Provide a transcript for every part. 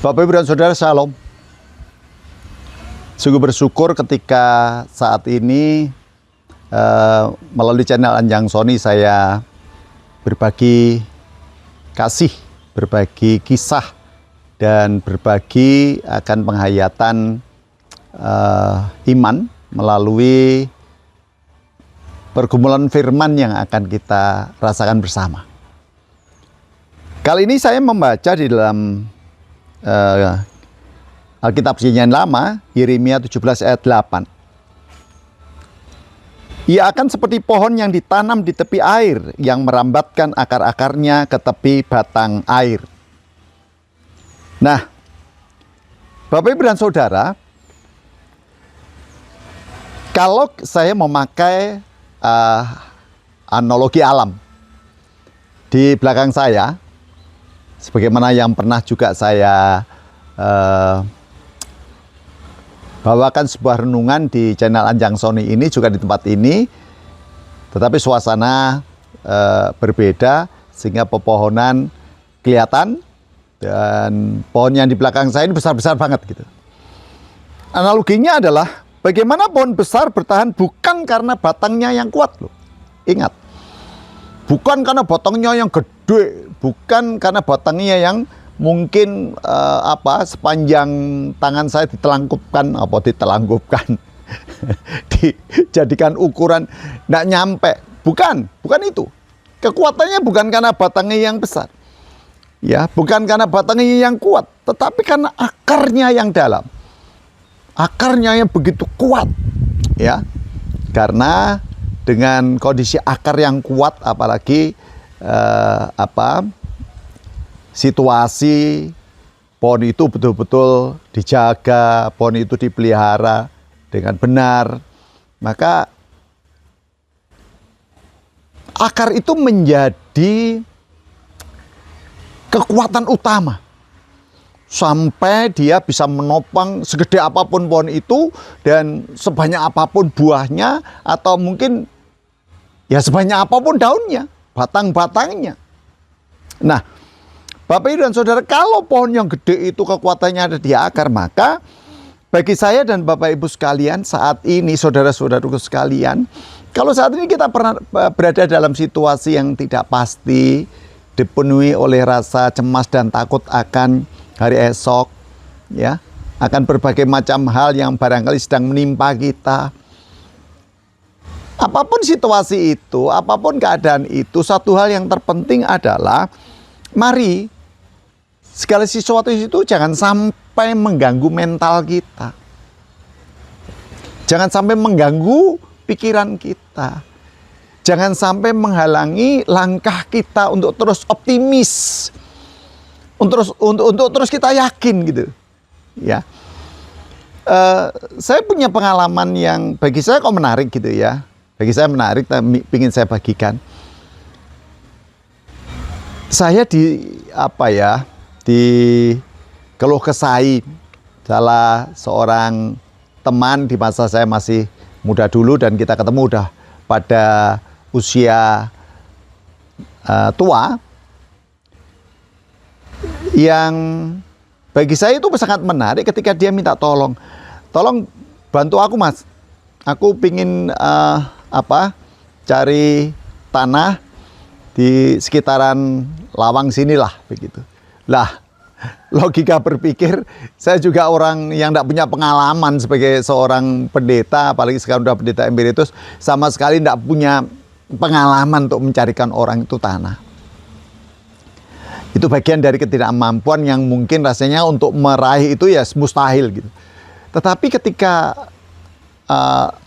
Bapak Ibu dan Saudara, Shalom. Sungguh bersyukur ketika saat ini melalui channel Anjang Sony saya berbagi kasih, berbagi kisah, dan berbagi akan penghayatan iman melalui pergumulan firman yang akan kita rasakan bersama. Kali ini saya membaca di dalam Alkitab Perjanjian Lama, Yeremia 17 ayat 8. Ia akan seperti pohon yang ditanam di tepi air, yang merambatkan akar-akarnya ke tepi batang air. Nah, Bapak Ibu dan Saudara, kalau saya memakai analogi alam, di belakang saya, sebagaimana yang pernah juga saya bawakan sebuah renungan di channel Anjang Sony ini, juga di tempat ini, tetapi suasana berbeda sehingga pepohonan kelihatan, dan pohon yang di belakang saya ini besar-besar banget gitu. Analoginya adalah bagaimana pohon besar bertahan bukan karena batangnya yang kuat loh. Ingat, bukan karena batangnya yang gede, bukan karena batangnya yang mungkin sepanjang tangan saya ditelangkupkan, dijadikan ukuran nggak nyampe. Bukan itu. Kekuatannya bukan karena batangnya yang besar, ya, bukan karena batangnya yang kuat, tetapi karena akarnya yang dalam, akarnya yang begitu kuat, ya. Karena dengan kondisi akar yang kuat, apalagi situasi pohon itu betul-betul dijaga, pohon itu dipelihara dengan benar, maka akar itu menjadi kekuatan utama sampai dia bisa menopang segede apapun pohon itu dan sebanyak apapun buahnya, atau mungkin ya sebanyak apapun daunnya, batang-batangnya. Nah, Bapak Ibu dan Saudara, kalau pohon yang gede itu kekuatannya ada di akar, maka bagi saya dan Bapak Ibu sekalian saat ini, saudara-saudaraku sekalian, kalau saat ini kita pernah berada dalam situasi yang tidak pasti, dipenuhi oleh rasa cemas dan takut akan hari esok, ya, akan berbagai macam hal yang barangkali sedang menimpa kita. Apapun situasi itu, apapun keadaan itu, satu hal yang terpenting adalah mari segala sesuatu itu jangan sampai mengganggu mental kita. Jangan sampai mengganggu pikiran kita. Jangan sampai menghalangi langkah kita untuk terus optimis. Untuk terus kita yakin gitu. Ya. Saya punya pengalaman yang bagi saya kok menarik gitu ya. Bagi saya menarik, tapi ingin saya bagikan. Saya dikeluh kesai salah seorang teman di masa saya masih muda dulu, dan kita ketemu udah pada usia tua, yang bagi saya itu sangat menarik ketika dia minta tolong bantu aku mas, aku pingin cari tanah di sekitaran Lawang sinilah begitu. Lah, logika berpikir, saya juga orang yang tidak punya pengalaman sebagai seorang pendeta, apalagi sekarang udah pendeta emeritus, sama sekali tidak punya pengalaman untuk mencarikan orang itu tanah. Itu bagian dari ketidakmampuan yang mungkin rasanya untuk meraih itu ya mustahil gitu. Tetapi ketika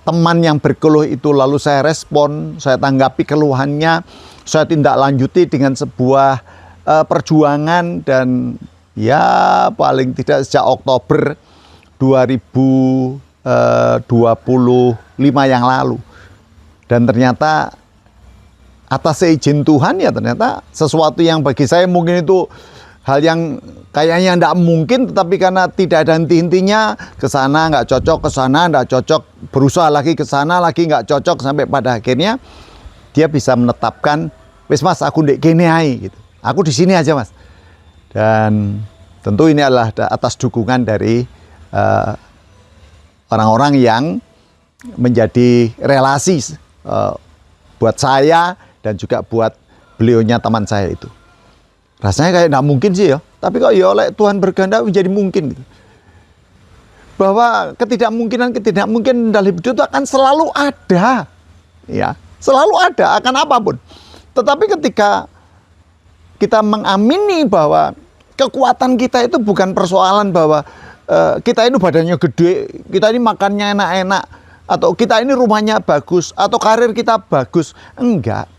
teman yang berkeluh itu lalu saya respon, saya tanggapi keluhannya, saya tindak lanjuti dengan sebuah perjuangan, dan ya paling tidak sejak Oktober 2025 yang lalu. Dan ternyata atas seizin Tuhan ya ternyata sesuatu yang bagi saya mungkin itu hal yang kayaknya tidak mungkin, tetapi karena tidak ada henti-hentinya, ke sana nggak cocok, ke sana nggak cocok, berusaha lagi ke sana lagi nggak cocok, sampai pada akhirnya dia bisa menetapkan, wis mas aku ndek kene ae gitu. Aku di sini aja mas. Dan Tentu ini adalah atas dukungan dari orang-orang yang menjadi relasi buat saya dan juga buat beliaunya teman saya itu. Rasanya kayak nggak mungkin sih ya, tapi kok ya oleh Tuhan berkehendak menjadi mungkin gitu. Bahwa ketidakmungkinan dalam hidup itu akan selalu ada, ya, selalu ada akan apapun. Tetapi ketika kita mengamini bahwa kekuatan kita itu bukan persoalan bahwa kita ini badannya gede, kita ini makannya enak-enak, atau kita ini rumahnya bagus, atau karir kita bagus. Enggak.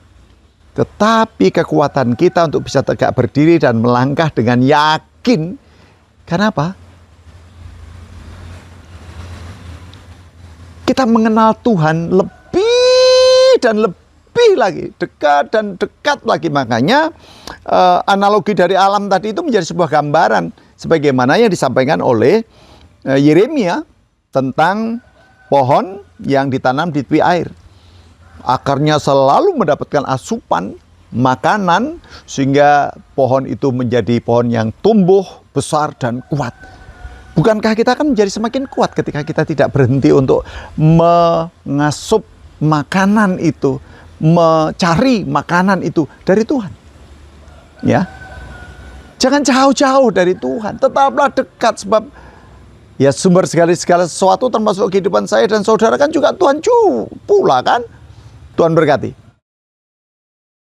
Tetapi kekuatan kita untuk bisa tegak berdiri dan melangkah dengan yakin. Kenapa? Kita mengenal Tuhan lebih dan lebih lagi, dekat dan dekat lagi. Makanya analogi dari alam tadi itu menjadi sebuah gambaran sebagaimana yang disampaikan oleh Yeremia tentang pohon yang ditanam di tepi air. Akarnya selalu mendapatkan asupan makanan sehingga pohon itu menjadi pohon yang tumbuh besar dan kuat. Bukankah kita akan menjadi semakin kuat ketika kita tidak berhenti untuk mengasup makanan itu, mencari makanan itu dari Tuhan? Ya. Jangan jauh-jauh dari Tuhan, tetaplah dekat, sebab ya sumber segala sesuatu termasuk kehidupan saya dan saudara kan juga Tuhan pula kan. Tuhan berkati.